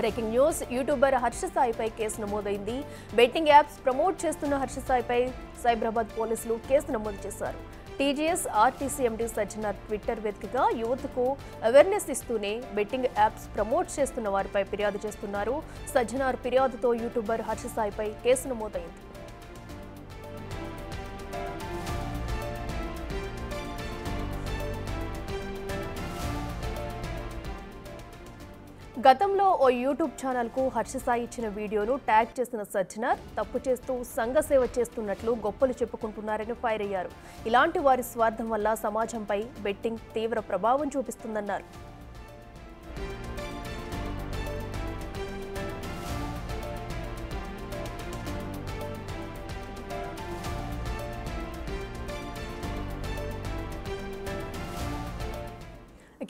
Breaking news YouTuber Harsha సాయిపై కేసు నమోదైంది. బెట్టింగ్ యాప్స్ ప్రమోట్ చేస్తున్న హర్ష సాయిపై సైబరాబాద్ పోలీసులు కేసు నమోదు చేశారు. TGS RTC MD Sajjanar twitter వేదికగా యువతకు అవేర్నెస్ ఇస్తూనే బెట్టింగ్ యాప్స్ ప్రమోట్ చేస్తున్న వారిపై ఫిర్యాదు చేస్తున్నారు. సజ్జనార్ ఫిర్యాదుతో యూట్యూబర్ హర్ష సాయిపై కేసు నమోదైంది. గతంలో ఓ యూట్యూబ్ ఛానల్కు హర్ష సాయి ఇచ్చిన వీడియోను ట్యాగ్ చేసిన సజ్జనార్ తప్పు చేస్తూ సంఘ సేవ చేస్తున్నట్లు గొప్పలు చెప్పుకుంటున్నారని ఫైర్ అయ్యారు. ఇలాంటి వారి స్వార్థం వల్ల సమాజంపై బెట్టింగ్ తీవ్ర ప్రభావం చూపిస్తుందన్నారు.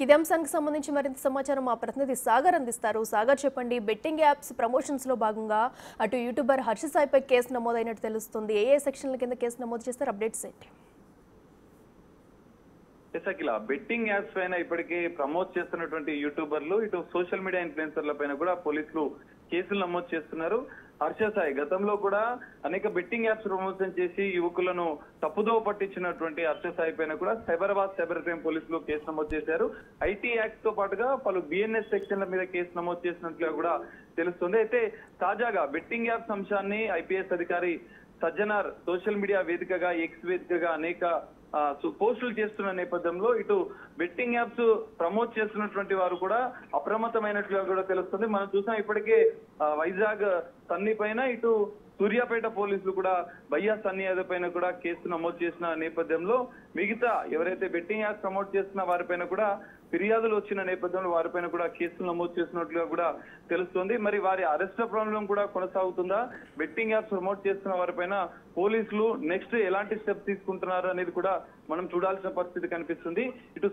ఇదే అంశానికి సంబంధించి మరింత సమాచారం మా ప్రతినిధి సాగర్ అందిస్తారు. సాగర్, చెప్పండి, బెట్టింగ్ యాప్స్ ప్రమోషన్స్ లో భాగంగా అటు యూట్యూబర్ హర్ష సాయిపై కేసు నమోదైనట్టు తెలుస్తుంది. ఏ సెక్షన్ల కింద కేసు నమోదు చేస్తారు? అప్డేట్స్ ఏంటి? బెట్టింగ్ యాప్స్ పైన ఇప్పటికే ప్రమోట్ చేస్తున్నటువంటి యూట్యూబర్లు, ఇటు సోషల్ మీడియా ఇన్ఫ్లుయెన్సర్ల పైన కూడా పోలీసులు కేసులు నమోదు చేస్తున్నారు. హర్ష సాయి గతంలో కూడా అనేక బెట్టింగ్ యాప్స్ ప్రమోషన్ చేసి యువకులను తప్పుదోవ పట్టించినటువంటి హర్ష సాయి పైన కూడా సైబరాబాద్ సైబర్ క్రైమ్ పోలీసులు కేసు నమోదు చేశారు. ఐటీ యాక్ట్ తో పాటుగా పలు బిఎన్ఎస్ సెక్షన్ల మీద కేసు నమోదు చేసినట్లుగా కూడా తెలుస్తుంది. అయితే తాజాగా బెట్టింగ్ యాప్స్ అంశాన్ని ఐపీఎస్ అధికారి సజ్జనార్ సోషల్ మీడియా వేదికగా, ఎక్స్ వేదికగా అనేక పోస్టులు చేస్తున్న నేపథ్యంలో ఇటు బెట్టింగ్ యాప్స్ ప్రమోట్ చేస్తున్నటువంటి వారు కూడా అప్రమత్తమైనట్లుగా కూడా తెలుస్తుంది. మనం చూసాం ఇప్పటికే వైజాగ్ సన్నీ పైన, ఇటు సూర్యాపేట పోలీసులు కూడా భయ్యా సన్నీ యాదవ్ పైన కూడా కేసు నమోదు చేసిన నేపథ్యంలో మిగతా ఎవరైతే బెట్టింగ్ యాప్స్ ప్రమోట్ చేస్తున్న వారిపైన కూడా ఫిర్యాదులు వచ్చిన నేపథ్యంలో వారిపైన కూడా కేసులు నమోదు చేసినట్లుగా కూడా తెలుస్తుంది. మరి వారి అరెస్ట్ ప్రాబ్లం కూడా కొనసాగుతుందా? బెట్టింగ్ యాప్స్ ప్రమోట్ చేస్తున్న వారిపైన పోలీసులు నెక్స్ట్ ఎలాంటి స్టెప్స్ తీసుకుంటున్నారు అనేది కూడా మనం చూడాల్సిన పరిస్థితి కనిపిస్తుంది. ఇటు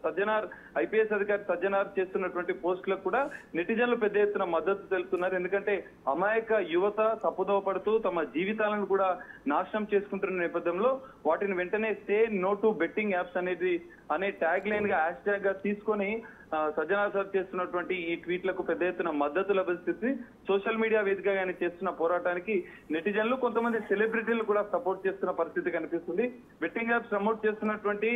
సజ్జనార్ ఐపీఎస్ అధికారి సజ్జనార్ చేస్తున్నటువంటి పోస్టులకు కూడా నెటిజన్లు పెద్ద ఎత్తున మద్దతు తెలుపుతున్నారు. ఎందుకంటే అమాయక యువత తప్పుదోవ పడుతూ తమ జీవితాలను కూడా నాశనం చేసుకుంటున్న నేపథ్యంలో వాటిని వెంటనే say no to betting apps అనే ట్యాగ్ లైన్ గా హ్యాష్ ట్యాగ్ గా తీసుకొని సజ్జనార్ సార్ చేస్తున్నటువంటి ఈ ట్వీట్లకు పెద్ద ఎత్తున మద్దతు లభిస్తుంది. సోషల్ మీడియా వేదికగా చేస్తున్న పోరాటానికి నెటిజన్లు, కొంతమంది సెలబ్రిటీలు కూడా సపోర్ట్ చేస్తున్న పరిస్థితి కనిపిస్తుంది. బెట్టింగ్ యాప్స్ ప్రమోట్ చేస్తున్నటువంటి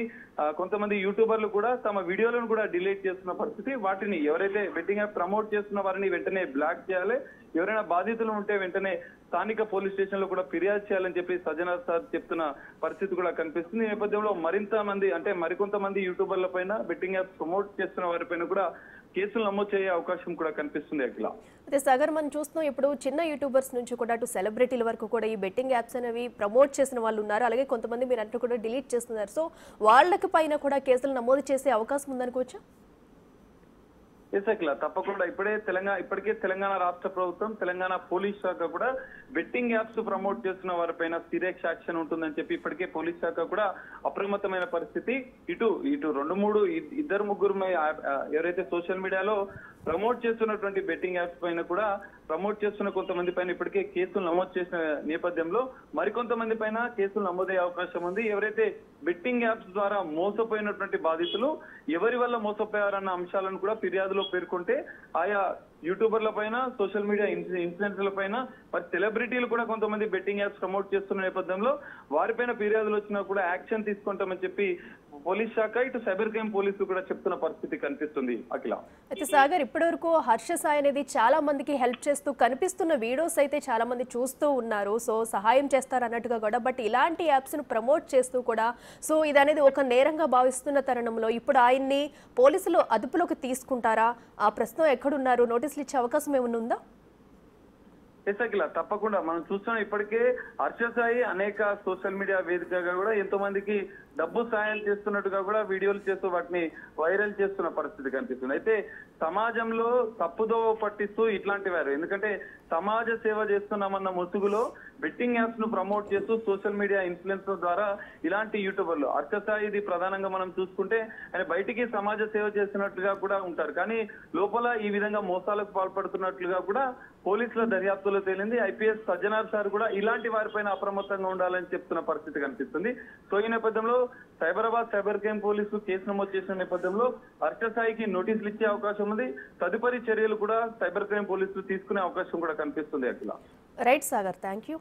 కొంతమంది యూట్యూబర్లు కూడా తమ వీడియోలను కూడా డిలీట్ చేస్తున్న పరిస్థితి. వాటిని ఎవరైతే బెట్టింగ్ యాప్ ప్రమోట్ చేస్తున్న వారిని వెంటనే బ్లాక్ చేయాలి, ఎవరైనా బాధితులు ఉంటే వెంటనే స్థానిక పోలీస్ స్టేషన్ లో కూడా ఫిర్యాదు చేయాలని చెప్పి సజ్జనార్ సార్ చెప్తున్న పరిస్థితి కూడా కనిపిస్తుంది. ఈ నేపథ్యంలో మరికొంతమంది యూట్యూబర్ల పైన బెట్టింగ్ యాప్స్ ప్రమోట్ చేస్తున్న వారిపైన కూడా కేసులు నమోదు చేసే అవకాశం కూడా కనిపిస్తుంది. అఖిల, అదే సాగర్, మనం చూస్తున్నాం ఇప్పుడు చిన్న యూట్యూబర్స్ నుంచి కూడా అటు సెలబ్రిటీల వరకు కూడా ఈ బెట్టింగ్ యాప్స్ అనేవి ప్రమోట్ చేసిన వాళ్ళు ఉన్నారు. అలాగే కొంతమంది మీరు అంటూ కూడా డిలీట్ చేస్తున్నారు. సో వాళ్ళకి పైన కూడా కేసులు నమోదు చేసే అవకాశం ఉందనుకోవచ్చా? తప్పకుండా ఇప్పటికే తెలంగాణ రాష్ట్ర ప్రభుత్వం, తెలంగాణ పోలీస్ శాఖ కూడా బెట్టింగ్ యాప్స్ ప్రమోట్ చేస్తున్న వారిపైన సీరియస్ యాక్షన్ ఉంటుందని చెప్పి ఇప్పటికే పోలీస్ శాఖ కూడా అప్రమత్తమైన పరిస్థితి. ఇటు ఇద్దరు ముగ్గురు ఎవరైతే సోషల్ మీడియాలో ప్రమోట్ చేస్తున్నటువంటి బెట్టింగ్ యాప్స్ పైన కూడా ప్రమోట్ చేస్తున్న కొంతమంది పైన ఇప్పటికే కేసులు నమోదు చేసిన నేపథ్యంలో మరికొంతమంది పైన కేసులు నమోదయ్యే అవకాశం ఉంది. ఎవరైతే బెట్టింగ్ యాప్స్ ద్వారా మోసపోయినటువంటి బాధితులు ఎవరి వల్ల మోసపోయారన్న అంశాలను కూడా ఫిర్యాదులో పేర్కొంటే ఆయా యూట్యూబర్ల పైన, సోషల్ మీడియా ఇన్ఫ్లుయెన్సర్ల పైన, మరి సెలబ్రిటీలు కూడా కొంతమంది బెట్టింగ్ యాప్స్ ప్రమోట్ చేస్తున్న నేపథ్యంలో వారిపైన ఫిర్యాదులు వచ్చినా కూడా యాక్షన్ తీసుకుంటామని చెప్పి పోలీస్ శాఖ, ఇటు సైబర్ క్రైమ్ పోలీసులు కూడా చెప్తున్న పరిస్థితి కనిపిస్తుంది. అఖిల, అయితే సాగర్, ఇప్పటివరకు హర్ష సాయి అనేది చాలా మందికి హెల్ప్ చేస్తూ కనిపిస్తున్న వీడియోస్ అయితే చాలా మంది చూస్తూ ఉన్నారు. సో సహాయం చేస్తారు అన్నట్టుగా కూడా, బట్ ఇలాంటి యాప్స్ ను ప్రమోట్ చేస్తూ కూడా సో ఇది అనేది ఒక నేరంగా భావిస్తున్న తరుణంలో ఇప్పుడు ఆయన్ని పోలీసులు అదుపులోకి తీసుకుంటారా? ఆ ప్రస్తుతం ఎక్కడున్నారు? నోటీసులు ఇచ్చే అవకాశం ఏమైనా ఉందా? తప్పకుండా మనం చూస్తున్నాం. ఇప్పటికే హర్ష సాయి అనేక సోషల్ మీడియా వేదికగా కూడా ఎంతో మందికి డబ్బు సాయం చేస్తున్నట్టుగా కూడా వీడియోలు చేస్తూ వాటిని వైరల్ చేస్తున్న పరిస్థితి కనిపిస్తుంది. అయితే సమాజంలో తప్పుదోవ పట్టిస్తూ ఇట్లాంటి వారు, ఎందుకంటే సమాజ సేవ చేస్తున్నామన్న ముసుగులో బెట్టింగ్ యాప్స్ ను ప్రమోట్ చేస్తూ సోషల్ మీడియా ఇన్ఫ్లుయెన్సర్ ద్వారా ఇలాంటి యూట్యూబర్లు, హర్ష సాయి ఇది ప్రధానంగా మనం చూసుకుంటే ఆయన బయటికి సమాజ సేవ చేస్తున్నట్లుగా కూడా ఉంటారు, కానీ లోపల ఈ విధంగా మోసాలకు పాల్పడుతున్నట్లుగా కూడా పోలీసుల దర్యాప్తులో తేలింది. ఐపీఎస్ సజ్జనార్ సార్ కూడా ఇలాంటి వారిపైన అప్రమత్తంగా ఉండాలని చెప్తున్న పరిస్థితి కనిపిస్తుంది. సో ఈ నేపథ్యంలో సైబరాబాద్ సైబర్ క్రైమ్ పోలీసులు కేసు నమోదు చేసిన నేపథ్యంలో హర్ష సాయికి నోటీసులు ఇచ్చే అవకాశం ఉంది. తదుపరి చర్యలు కూడా సైబర్ క్రైమ్ పోలీసులు తీసుకునే అవకాశం కూడా కనిపిస్తుంది. Akhila. Right Sagar, thank you.